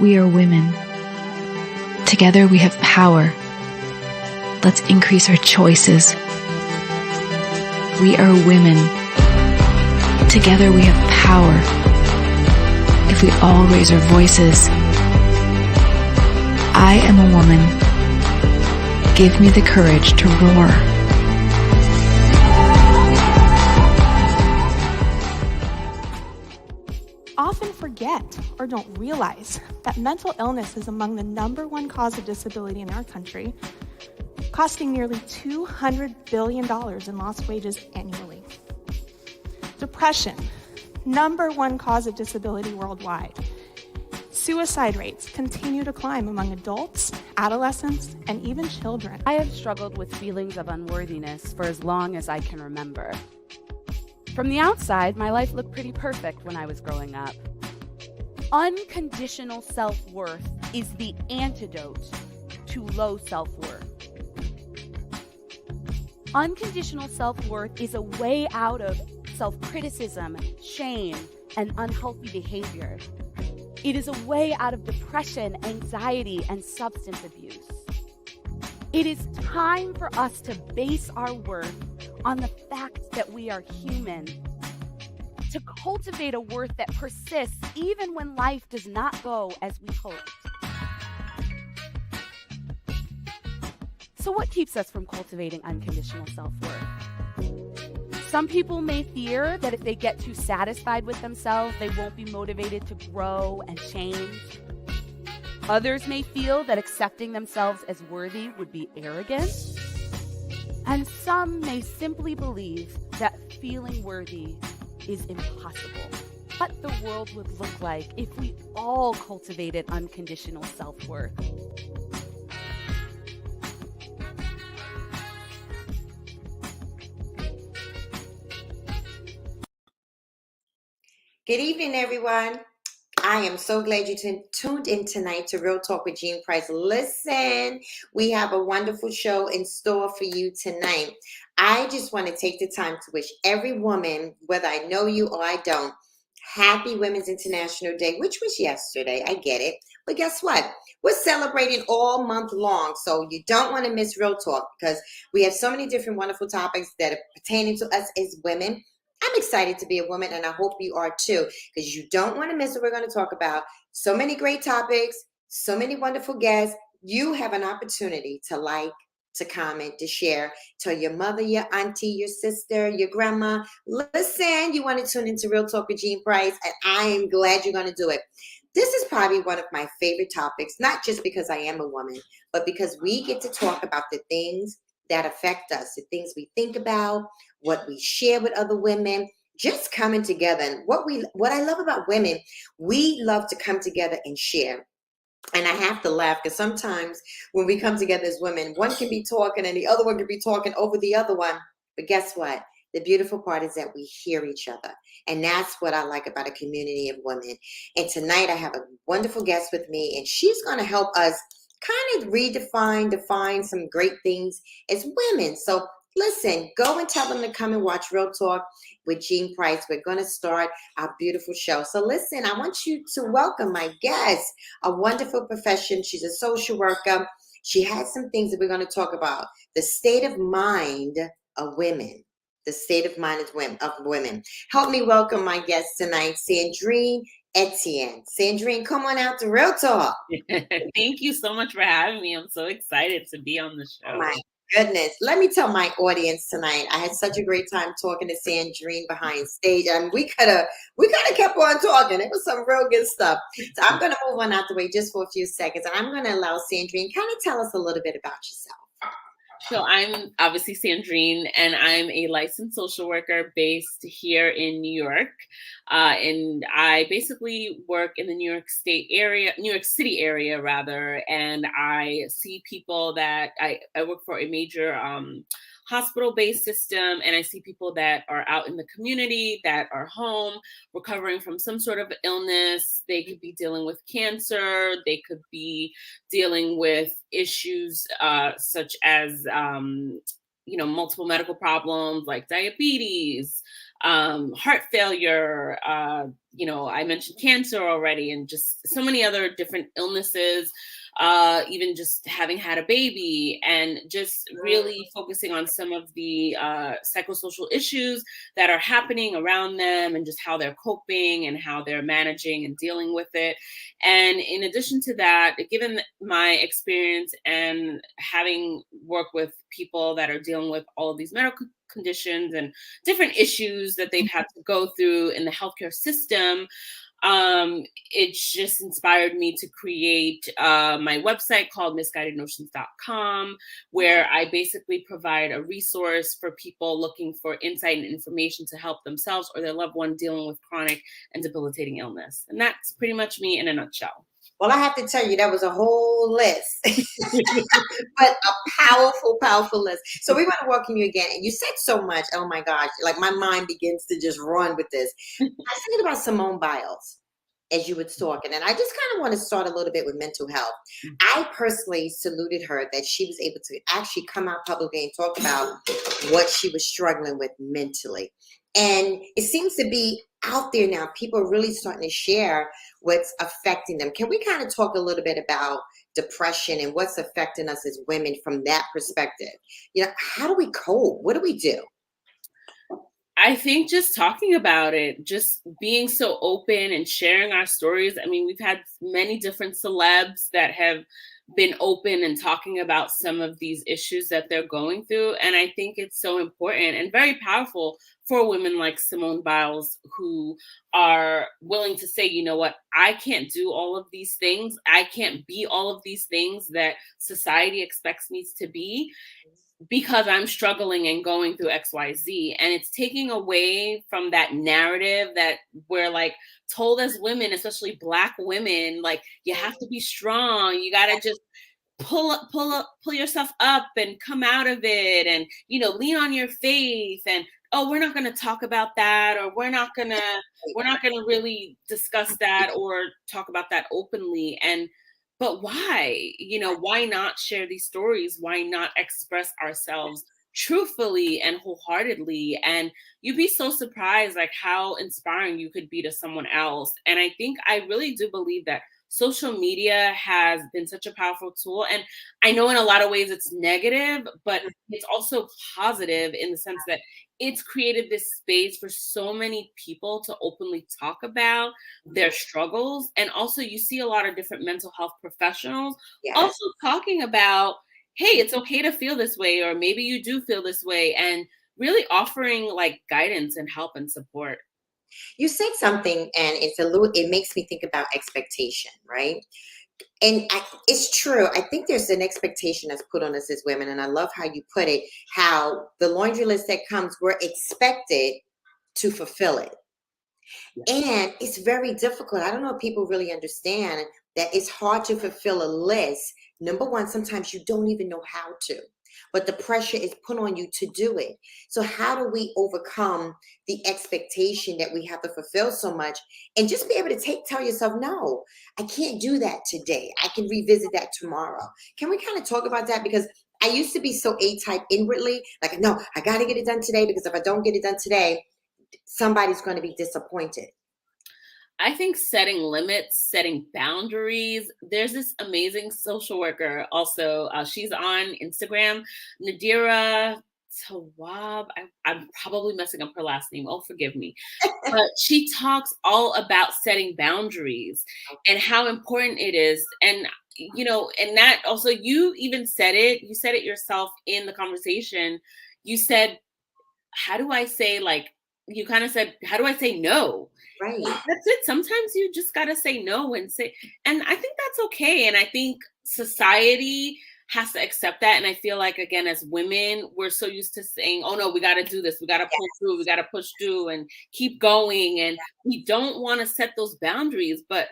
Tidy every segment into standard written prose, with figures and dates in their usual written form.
We are women. Together we have power. Let's increase our choices. We are women. Together we have power. If we all raise our voices. I am a woman. Give me the courage to roar. Often forget or don't realize that mental illness is among the #1 cause of disability in our country, costing nearly $200 billion in lost wages annually. Depression, #1 cause of disability worldwide. Suicide rates continue to climb among adults, adolescents, and even children. I have struggled with feelings of unworthiness for as long as I can remember. From the outside, my life looked pretty perfect when I was growing up. Unconditional self-worth is the antidote to low self-worth. Unconditional self-worth is a way out of self-criticism, shame, and unhealthy behavior. It is a way out of depression, anxiety, and substance abuse. It is time for us to base our worth on the fact that we are human, to cultivate a worth that persists even when life does not go as we hoped. So what keeps us from cultivating unconditional self-worth? Some people may fear that if they get too satisfied with themselves, they won't be motivated to grow and change. Others may feel that accepting themselves as worthy would be arrogant. And some may simply believe that feeling worthy is impossible. What the world would look like if we all cultivated unconditional self-worth. Good evening, everyone. I am so glad you tuned in tonight to Real Talk with Jean Price. Listen, we have a wonderful show in store for you tonight. I just want to take the time to wish every woman, whether I know you or I don't, happy Women's International Day, which was yesterday. I get it. But guess what? We're celebrating all month long, so you don't want to miss Real Talk because we have so many different wonderful topics that are pertaining to us as women. I'm excited to be a woman, and I hope you are too, because you don't want to miss what we're going to talk about. So many great topics, so many wonderful guests. You have an opportunity to like, to comment, to share. Tell your mother, your auntie, your sister, your grandma. Listen, you want to tune into Real Talk with Jean Price, and I am glad you're going to do it. This is probably one of my favorite topics, not just because I am a woman, but because we get to talk about the things that affect us, the things we think about, what we share with other women, just coming together. And what I love about women, we love to come together and share. And I have to laugh because sometimes when we come together as women, one can be talking and the other one can be talking over the other one. But guess what? The beautiful part is that we hear each other. And that's what I like about a community of women. And tonight I have a wonderful guest with me, and she's going to help us kind of define some great things as women. So listen, go and tell them to come and watch Real Talk with Jean Price. We're going to start our beautiful show. So listen, I want you to welcome my guest, a wonderful profession. She's a social worker. She has some things that we're going to talk about. The state of mind of women. The state of mind of women. Help me welcome my guest tonight, Sandrine Etienne. Sandrine, come on out to Real Talk. Thank you so much for having me. I'm so excited to be on the show. Oh my goodness. Let me tell my audience tonight, I had such a great time talking to Sandrine behind stage. And we could have kept on talking. It was some real good stuff. So I'm going to move on out the way just for a few seconds. And I'm going to allow Sandrine kind of tell us a little bit about yourself. So I'm obviously Sandrine, and I'm a licensed social worker based here in New York. And I basically work in the New York City area rather. And I see people that I work for a major hospital-based system, and I see people that are out in the community, that are home, recovering from some sort of illness. They could be dealing with cancer. They could be dealing with issues such as, multiple medical problems like diabetes, heart failure, I mentioned cancer already, and just so many other different illnesses, even just having had a baby, and just really focusing on some of the psychosocial issues that are happening around them, and just how they're coping and how they're managing and dealing with it. And in addition to that, given my experience and having worked with people that are dealing with all of these medical conditions and different issues that they've had to go through in the healthcare system, it just inspired me to create my website called misguidednotions.com, where I basically provide a resource for people looking for insight and information to help themselves or their loved one dealing with chronic and debilitating illness. And that's pretty much me in a nutshell. Well, I have to tell you, that was a whole list, but a powerful, powerful list. So we want to welcome you again. And you said so much. Oh my gosh. Like my mind begins to just run with this. I was thinking about Simone Biles as you were talking. And I just kind of want to start a little bit with mental health. I personally saluted her that she was able to actually come out publicly and talk about what she was struggling with mentally. And it seems to be out there now. People are really starting to share what's affecting them. Can we kind of talk a little bit about depression and what's affecting us as women from that perspective? How do we cope? What do we do? I think just talking about it, just being so open and sharing our stories. I mean, we've had many different celebs that have been open and talking about some of these issues that they're going through. And I think it's so important and very powerful for women like Simone Biles, who are willing to say, you know what, I can't do all of these things. I can't be all of these things that society expects me to be, because I'm struggling and going through XYZ. And it's taking away from that narrative that we're like told as women, especially Black women, like you have to be strong. You got to just pull yourself up and come out of it, and, lean on your faith. And, oh, we're not going to talk about that, or we're not going to really discuss that or talk about that openly. But why? Why not share these stories? Why not express ourselves truthfully and wholeheartedly? And you'd be so surprised, like, how inspiring you could be to someone else. And I think I really do believe that social media has been such a powerful tool. And I know in a lot of ways it's negative, but it's also positive in the sense that it's created this space for so many people to openly talk about their struggles. And also you see a lot of different mental health professionals also talking about, hey, it's okay to feel this way, or maybe you do feel this way, and really offering like guidance and help and support. You said something, and it makes me think about expectation, right? And it's true. I think there's an expectation that's put on us as women. And I love how you put it, how the laundry list that comes, we're expected to fulfill it. And it's very difficult. I don't know if people really understand that it's hard to fulfill a list. Number one, sometimes you don't even know how to, but the pressure is put on you to do it. So how do we overcome the expectation that we have to fulfill so much, and just be able to tell yourself, no, I can't do that today. I can revisit that tomorrow. Can we kind of talk about that? Because I used to be so A-type inwardly, like, no, I got to get it done today, because if I don't get it done today, somebody's going to be disappointed. I think setting limits, setting boundaries. There's this amazing social worker also. She's on Instagram, Nadira Tawab. I'm probably messing up her last name. Oh, forgive me. But she talks all about setting boundaries and how important it is. And, and that also, you even said it. You said it yourself in the conversation. You said, how do I say, like, you kind of said, how do I say no? Right. That's it. Sometimes you just got to say no and I think that's okay. And I think society has to accept that. And I feel like, again, as women, we're so used to saying, oh no, we got to do this. We got to pull through. We got to push through and keep going. And we don't want to set those boundaries, but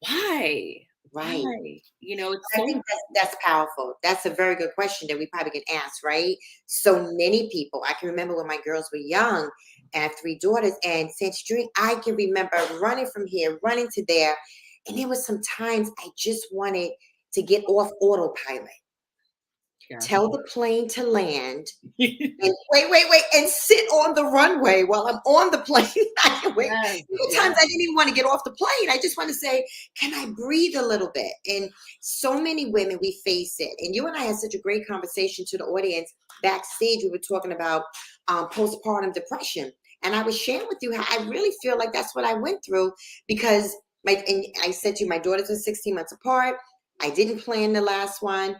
why? Right. Why? It's I think that's powerful. That's a very good question that we probably can ask, right? So many people, I can remember when my girls were young, I have 3 daughters, and since I can remember running from here, running to there. And there was some times I just wanted to get off autopilot. Yes. tell the plane to land, and wait, and sit on the runway while I'm on the plane. I can wait. Yes, Sometimes I didn't even want to get off the plane. I just want to say, can I breathe a little bit? And so many women, we face it. And you and I had such a great conversation to the audience backstage. We were talking about postpartum depression. And I was sharing with you how I really feel like that's what I went through because and I said to you, my daughters are 16 months apart. I didn't plan the last one,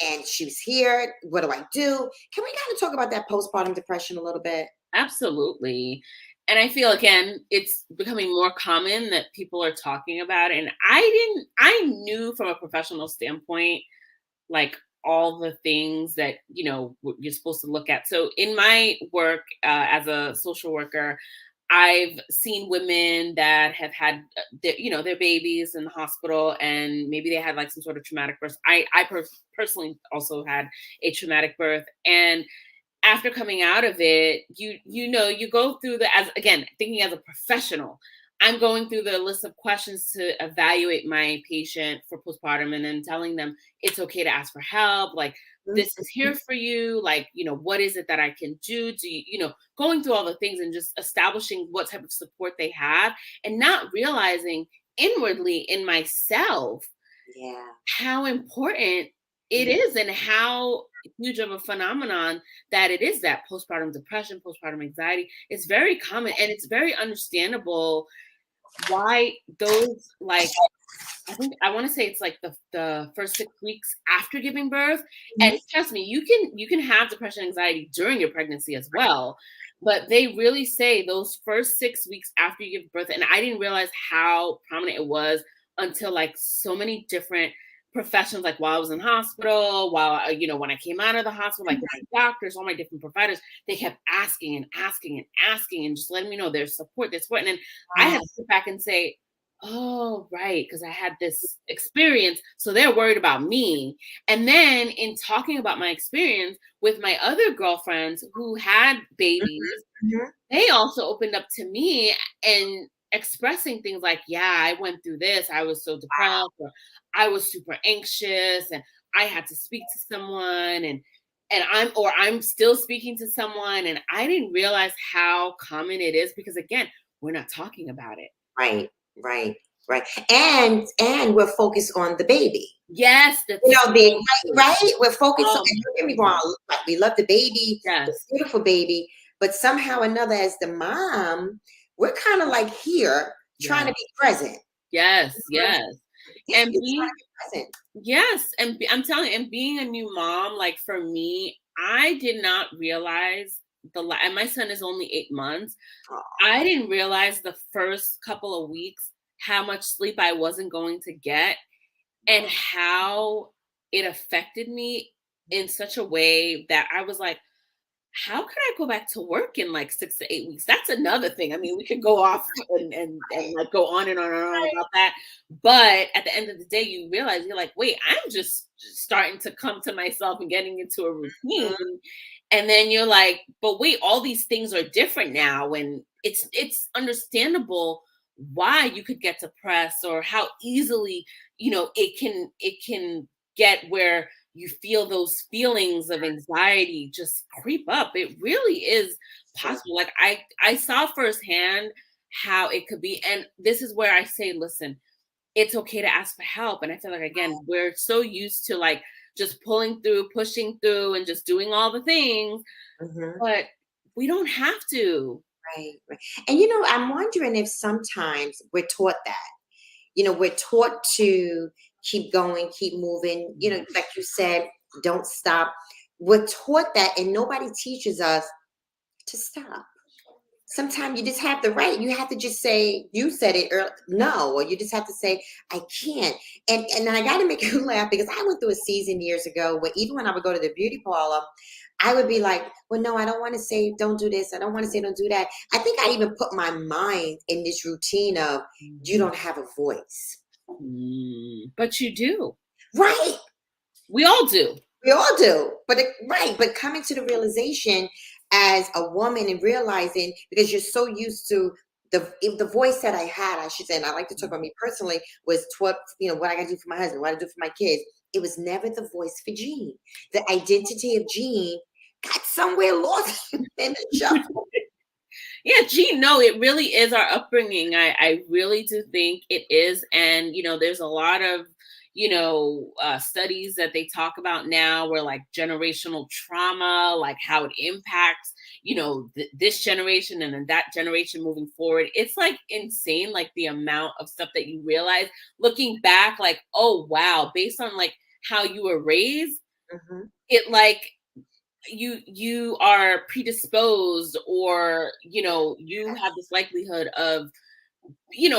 and she was here. What do I do? Can we kind of talk about that postpartum depression a little bit? absolutely. And I feel again, it's becoming more common that people are talking about it. And I knew from a professional standpoint, like all the things that, you're supposed to look at. So in my work as a social worker, I've seen women that have had, their babies in the hospital, and maybe they had like some sort of traumatic birth. I personally also had a traumatic birth, and after coming out of it, you go through as again thinking as a professional. I'm going through the list of questions to evaluate my patient for postpartum, and then telling them it's okay to ask for help. Like, this is here for you. Like, what is it that I can do? Do going through all the things and just establishing what type of support they have, and not realizing inwardly in myself Yeah. how important it is, and how huge of a phenomenon that it is, that postpartum depression, postpartum anxiety. It's very common, and it's very understandable why those, like, I think I want to say it's like the first 6 weeks after giving birth. And trust me, you can have depression, anxiety during your pregnancy as well. But they really say those first 6 weeks after you give birth, and I didn't realize how prominent it was until like so many different professions, like while I was in hospital, while when I came out of the hospital, like my doctors, all my different providers, they kept asking and asking and asking and just letting me know there's support, and then I had to sit back and say, oh, right, because I had this experience, so they're worried about me. And then in talking about my experience with my other girlfriends who had babies, they also opened up to me and expressing things like, yeah, I went through this. I was so depressed, or I was super anxious, and I had to speak to someone, and I'm still speaking to someone. And I didn't realize how common it is, because again, we're not talking about it. Right. And we're focused on the baby. Yes, that's right. We're focused on. my Don't get me wrong. Like, we love the baby, the Yes. beautiful baby, but somehow or another, as the mom, we're kind of like here trying to be present. Yes, Yeah, and you're being trying to be present. yes, and I'm telling you, and being a new mom, like for me, I did not realize and my son is only 8 months. Aw. I didn't realize the first couple of weeks how much sleep I wasn't going to get, and how it affected me in such a way that I was like, how could I go back to work in like 6 to 8 weeks? That's another thing. I mean, we could go off and like go on and on and on about that. But at the end of the day, you realize, you're like, wait, I'm just starting to come to myself and getting into a routine. And then you're like, but wait, all these things are different now. And it's understandable why you could get depressed, or how easily, it can get where you feel those feelings of anxiety just creep up. It really is possible. Like I saw firsthand how it could be. And this is where I say, listen, it's okay to ask for help. And I feel like, again, we're so used to like just pulling through, pushing through, and just doing all the things, but we don't have to. Right. And I'm wondering if sometimes we're taught that. We're taught to keep going, keep moving. Like you said, don't stop. We're taught that, and nobody teaches us to stop. Sometimes you just have the right. You have to just say, you said it earlier, no, or you just have to say, I can't. And I got to make you laugh, because I went through a season years ago where even when I would go to the beauty parlor, I would be like, well, no, I don't want to say don't do this. I don't want to say don't do that. I think I even put my mind in this routine of, you don't have a voice. But you do. Right. We all do. We all do. But coming to the realization as a woman, and realizing, because you're so used to the voice that I had, I should say, and I like to talk about me personally, was what I got to do for my husband, what I do for my kids. it was never the voice for Jean. The identity of Jean got somewhere lost in the shuffle. Yeah, gee, no, it really is our upbringing. I really do think it is. And, there's a lot of, studies that they talk about now where like generational trauma, like how it impacts, this generation and then that generation moving forward. It's like insane, like the amount of stuff that you realize looking back, like, oh, wow, based on like how you were raised, Mhm. it like, you are predisposed or you have this likelihood of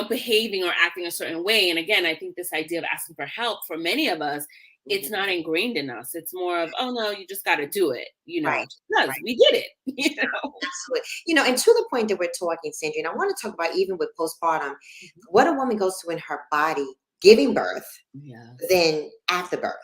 behaving or acting a certain way. And again, I think this idea of asking for help for many of us, it's not ingrained in us. It's more of, oh no, you just got to do it, Right, because right. we did it. Absolutely. And to the point that we're talking, Sandra, and I want to talk about even with postpartum, what a woman goes through in her body giving birth Yeah. than after birth.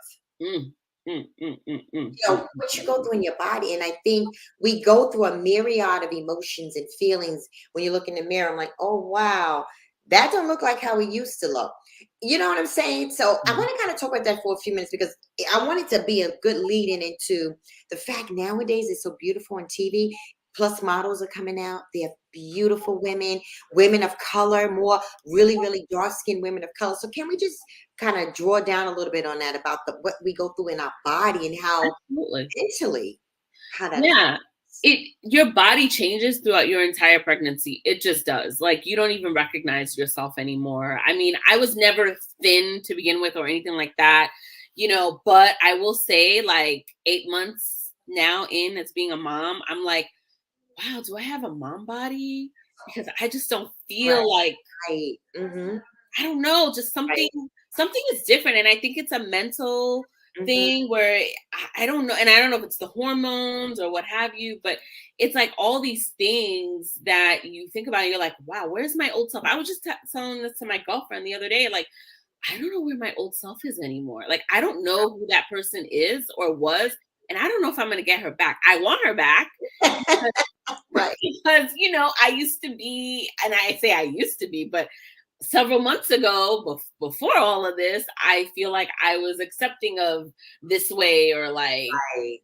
Mm, mm, mm, mm, mm. What you go through in your body. And I think we go through a myriad of emotions and feelings when you look in the mirror. I'm like, oh, wow, that don't look like how we used to look. You know what I'm saying? So I want to kind of talk about that for a few minutes because I want it to be a good lead in into the fact nowadays it's so beautiful on TV. Plus models are coming out. They have beautiful women, women of color, more really, really dark skinned women of color. So can we just kind of draw down a little bit on that about what we go through in our body and how Absolutely. mentally how that Yeah. affects. Your body changes throughout your entire pregnancy. It just does. Like you don't even recognize yourself anymore. I mean, I was never thin to begin with or anything like that, but I will say like 8 months now in as being a mom, I'm like, wow, do I have a mom body? Because I just don't Right, feel like, right. Hmm. I don't know, just Right. something is different. And I think it's a mental Hmm. thing where I don't know, and I don't know if it's the hormones or what have you, but it's like all these things that you think about, and you're like, wow, where's my old self? I was just telling this to my girlfriend the other day, like, I don't know where my old self is anymore. Like, I don't know who that person is or was, and I don't know if I'm gonna get her back. I want her back Right. because I used to be, and I say I used to be, but several months ago, before all of this, I feel like I was accepting of this way or like, Right.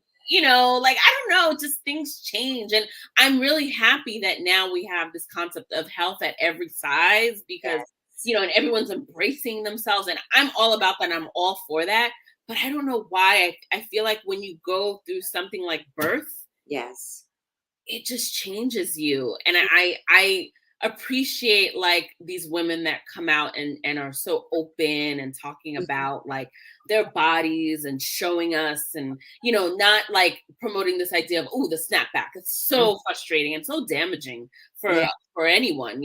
like, I don't know, just things change. And I'm really happy that now we have this concept of health at every size because, Yes. and everyone's embracing themselves. And I'm all about that. And I'm all for that. But I don't know why I feel like when you go through something like birth, Yes. it just changes you. And I appreciate like these women that come out and are so open and talking Mhm. about like their bodies and showing us and not like promoting this idea of, oh, the snapback. It's Mhm. so frustrating and so damaging Yeah, for anyone.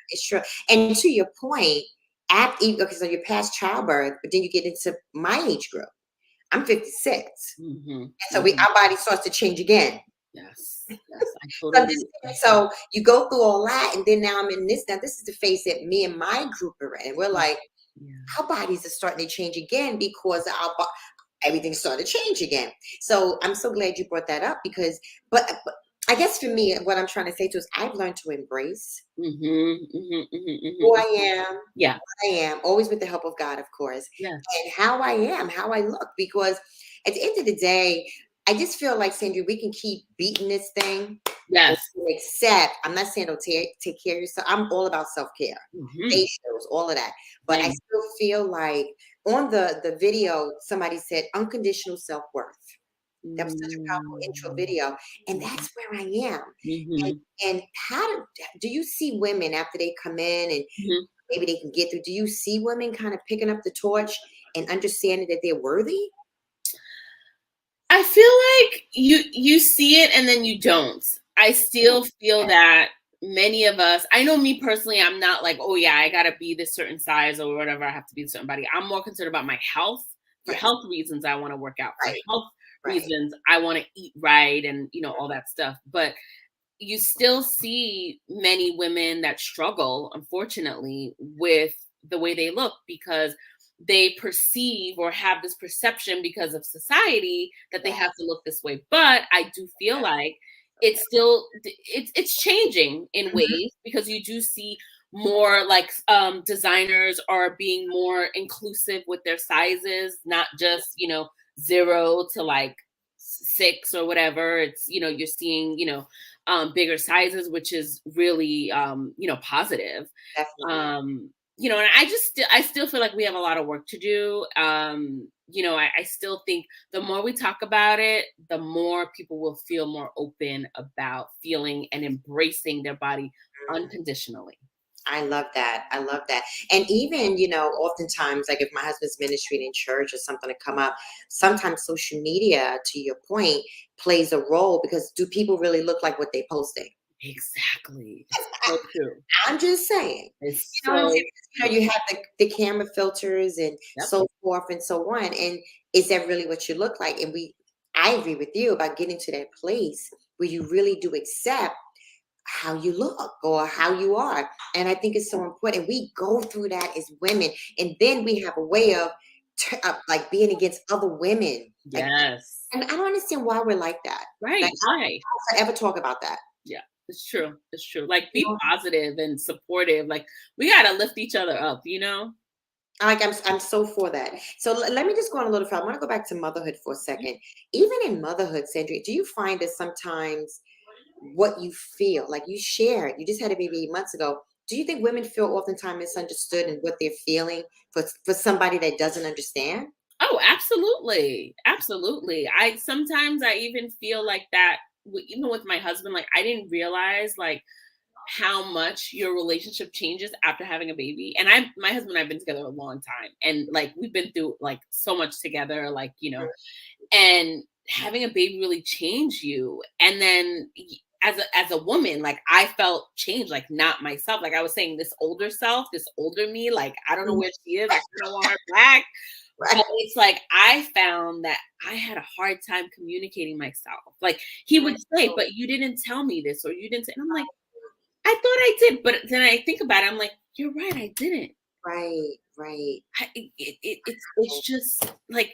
it's true. And to your point, okay, so you're past childbirth, but then you get into my age group. I'm 56. Hmm. And so our body starts to change again. Yes, yes, I So, totally so you go through all that, and then now I'm in this. Now, this is the phase that me and my group are in. We're like, yeah. our bodies are starting to change again because everything started to change again. So I'm so glad you brought that up because, but I guess for me, what I'm trying to say to is I've learned to embrace who I am, Yeah. I am, always with the help of God, of course, Yeah. and how I am, how I look. Because at the end of the day, I just feel like, Sandra, we can keep beating this thing, Yes. except I'm not saying don't take care of yourself. I'm all about self care, Hmm. facials, all of that. But I Same. still feel like on the video, somebody said unconditional self worth. That was such a powerful intro video, and that's where I am. And, Mm-hmm. and do you see women after they come in and maybe they can get through? Do you see women kind of picking up the torch and understanding that they're worthy? I feel like you see it and then you don't. I still feel that many of us, I know me personally, I'm not like, oh yeah, I gotta be this certain size or whatever, I have to be a certain body. I'm more concerned about my health. For Yes, health reasons, I want to work out. For right, health right. reasons, I want to eat right and all that stuff. But you still see many women that struggle, unfortunately, with the way they look because they perceive or have this perception because of society that they Yeah, have to look this way. But I do feel like it's still it's changing in mhm, ways because you do see more like designers are being more inclusive with their sizes, not just, 0 to like 6 or whatever. It's, you're seeing, bigger sizes, which is really, positive. Definitely. And I still feel like we have a lot of work to do. I still think the more we talk about it, the more people will feel more open about feeling and embracing their body unconditionally. I love that. I love that. And even, oftentimes, like if my husband's ministry in church or something to come up, sometimes social media, to your point, plays a role because do people really look like what they're posting? Exactly. It's so true. I'm just saying. It's You know what I'm so saying? You have the camera filters and Yep. so forth and so on. And is that really what you look like? And I agree with you about getting to that place where you really do accept how you look or how you are. And I think it's so important. We go through that as women, and then we have a way of like being against other women. Like, Yes. and I don't understand why we're like that. Right. Like, Right. I ever talk about that. Yeah. It's true. It's true. Like be You know? positive and supportive. Like we gotta lift each other up, Like I'm so for that. So let me just go on a little further. I want to go back to motherhood for a second. Even in motherhood, Sandra, do you find that sometimes what you feel, like you shared, you just had a baby 8 months ago. Do you think women feel oftentimes misunderstood in what they're feeling for somebody that doesn't understand? Oh, absolutely. Absolutely. I even feel like that even with my husband, like I didn't realize like how much your relationship changes after having a baby. And my husband and I've been together a long time and like we've been through like so much together, like, and having a baby really changed you. And then as a woman, like I felt changed, like not myself. Like I was saying, this older self, this older me, like I don't know where she is. I don't want her back. Right. But it's like I found that I had a hard time communicating myself. Like he would say, but you didn't tell me this, or you didn't say. And I'm like, I thought I did, but then I think about it, I'm like, you're right, I didn't. Right, right. It's just like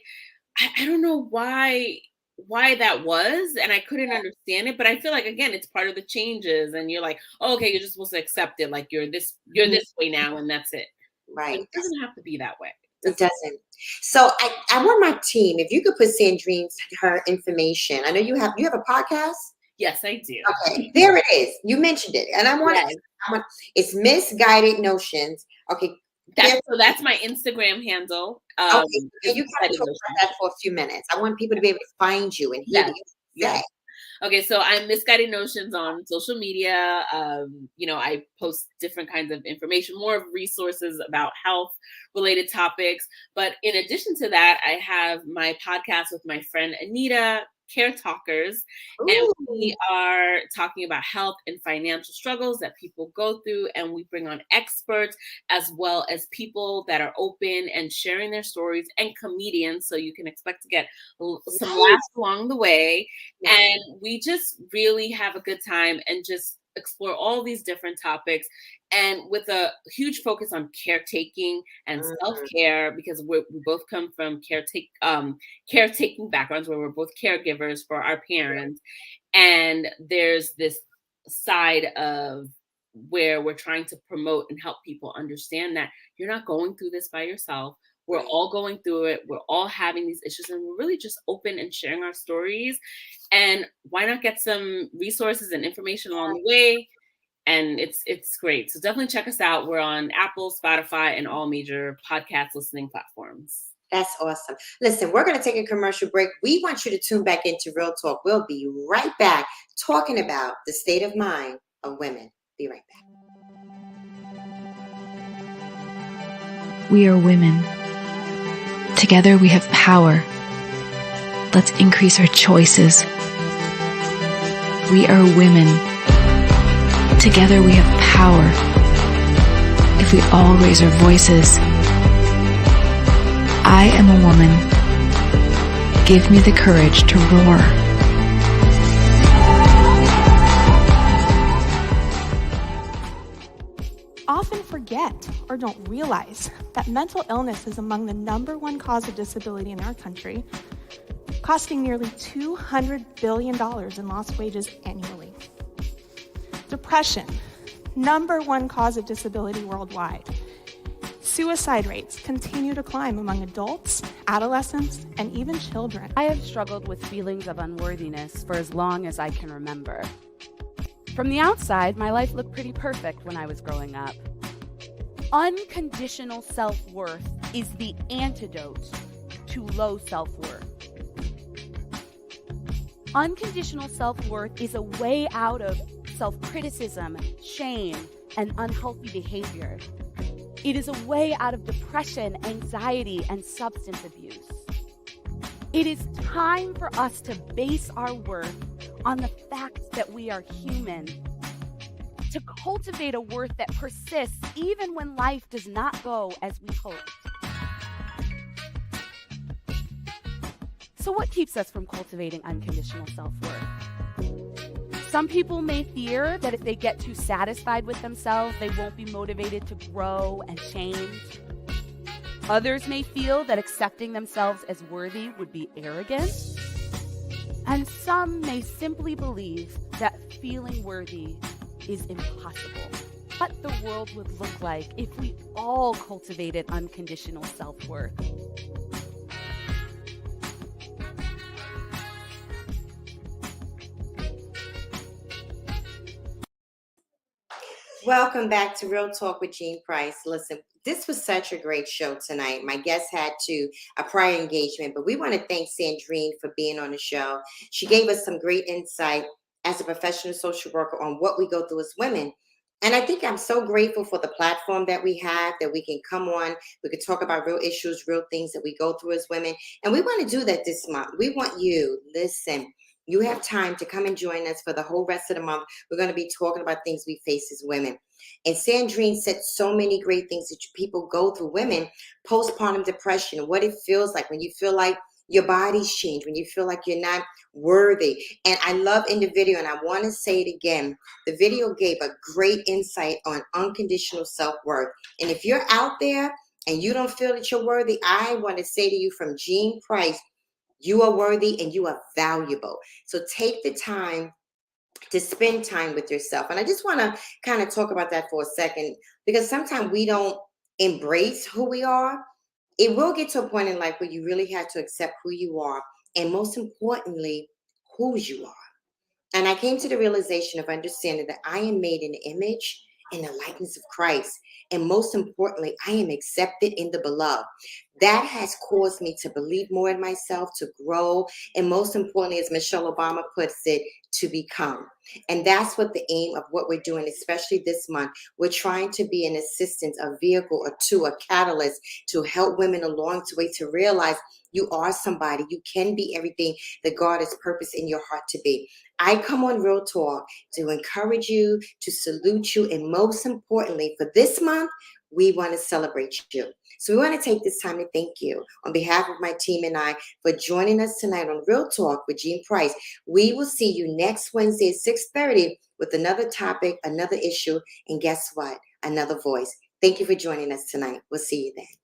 I don't know why that was, and I couldn't understand it. But I feel like again, it's part of the changes, and you're like, oh, okay, you're just supposed to accept it, like you're this way now, and that's it. But Right. it doesn't have to be that way. It doesn't. So I want my team, if you could put Sandrine's her information. I know you have a podcast. Yes, I do. Okay, there it is. You mentioned it, and I want it's Misguided Notions. Okay, That's my Instagram handle. okay, you can talk about that for a few minutes. I want people to be able to find you and hear you say. Okay, so I'm Misguided Notions on social media. I post different kinds of information, more of resources about health related topics. But in addition to that, I have my podcast with my friend Anita, Care Talkers, and we are talking about health and financial struggles that people go through, and we bring on experts as well as people that are open and sharing their stories, and comedians, so you can expect to get some laughs along the way. And we just really have a good time and just explore all these different topics, and with a huge focus on caretaking and self-care, because we both come from caretaking backgrounds where we're both caregivers for our parents. And there's this side of where we're trying to promote and help people understand that you're not going through this by yourself. We're all going through it. We're all having these issues, and we're really just open and sharing our stories. And why not get some resources and information along the way? And it's great. So definitely check us out. We're on Apple, Spotify, and all major podcast listening platforms. That's awesome. Listen, we're going to take a commercial break. We want you to tune back into Real Talk. We'll be right back talking about the state of mind of women. Be right back. We are women. Together we have power. Let's increase our choices. We are women. Together we have power. If we all raise our voices. I am a woman. Give me the courage to roar. Often forget or don't realize that mental illness is among the #1 cause of disability in our country, costing nearly $200 billion in lost wages annually. Depression, #1 cause of disability worldwide. Suicide rates continue to climb among adults, adolescents, and even children. I have struggled with feelings of unworthiness for as long as I can remember. From the outside, my life looked pretty perfect when I was growing up. Unconditional self-worth is the antidote to low self-worth. Unconditional self-worth is a way out of self-criticism, shame, and unhealthy behavior. It is a way out of depression, anxiety, and substance abuse. It is time for us to base our worth on the fact that we are human, to cultivate a worth that persists even when life does not go as we hoped. So what keeps us from cultivating unconditional self-worth? Some people may fear that if they get too satisfied with themselves, they won't be motivated to grow and change. Others may feel that accepting themselves as worthy would be arrogant. And some may simply believe that feeling worthy is impossible. What the world would look like if we all cultivated unconditional self-worth. Welcome back to Real Talk with Jean Price. Listen, this was such a great show tonight. My guest had a prior engagement, but we want to thank Sandrine for being on the show. She gave us some great insight as a professional social worker on what we go through as women. And I think I'm so grateful for the platform that we have, that we can come on, we could talk about real issues, real things that we go through as women. And we want to do that this month. We want you, listen, you have time to come and join us for the whole rest of the month. We're going to be talking about things we face as women. And Sandrine said so many great things that people go through, women, postpartum depression, what it feels like when you feel like your body's changed, when you feel like you're not worthy. And I love in the video, and I want to say it again, the video gave a great insight on unconditional self-worth. And if you're out there and you don't feel that you're worthy, I want to say to you from Jean Price, you are worthy and you are valuable. So take the time to spend time with yourself. And I just want to kind of talk about that for a second, because sometimes we don't embrace who we are. It will get to a point in life where you really have to accept who you are, and most importantly, whose you are. And I came to the realization of understanding that I am made in the image and the likeness of Christ. And most importantly, I am accepted in the beloved. That has caused me to believe more in myself, to grow, and most importantly, as Michelle Obama puts it, to become. And that's what the aim of what we're doing, especially this month. We're trying to be an assistance, a vehicle, or a catalyst to help women along the way to realize you are somebody. You can be everything that God has purposed in your heart to be. I come on Real Talk to encourage you, to salute you, and most importantly, for this month, we want to celebrate you. So we want to take this time to thank you on behalf of my team and I for joining us tonight on Real Talk with Jean Price. We will see you next Wednesday at 6:30 with another topic, another issue, and guess what? Another voice. Thank you for joining us tonight. We'll see you then.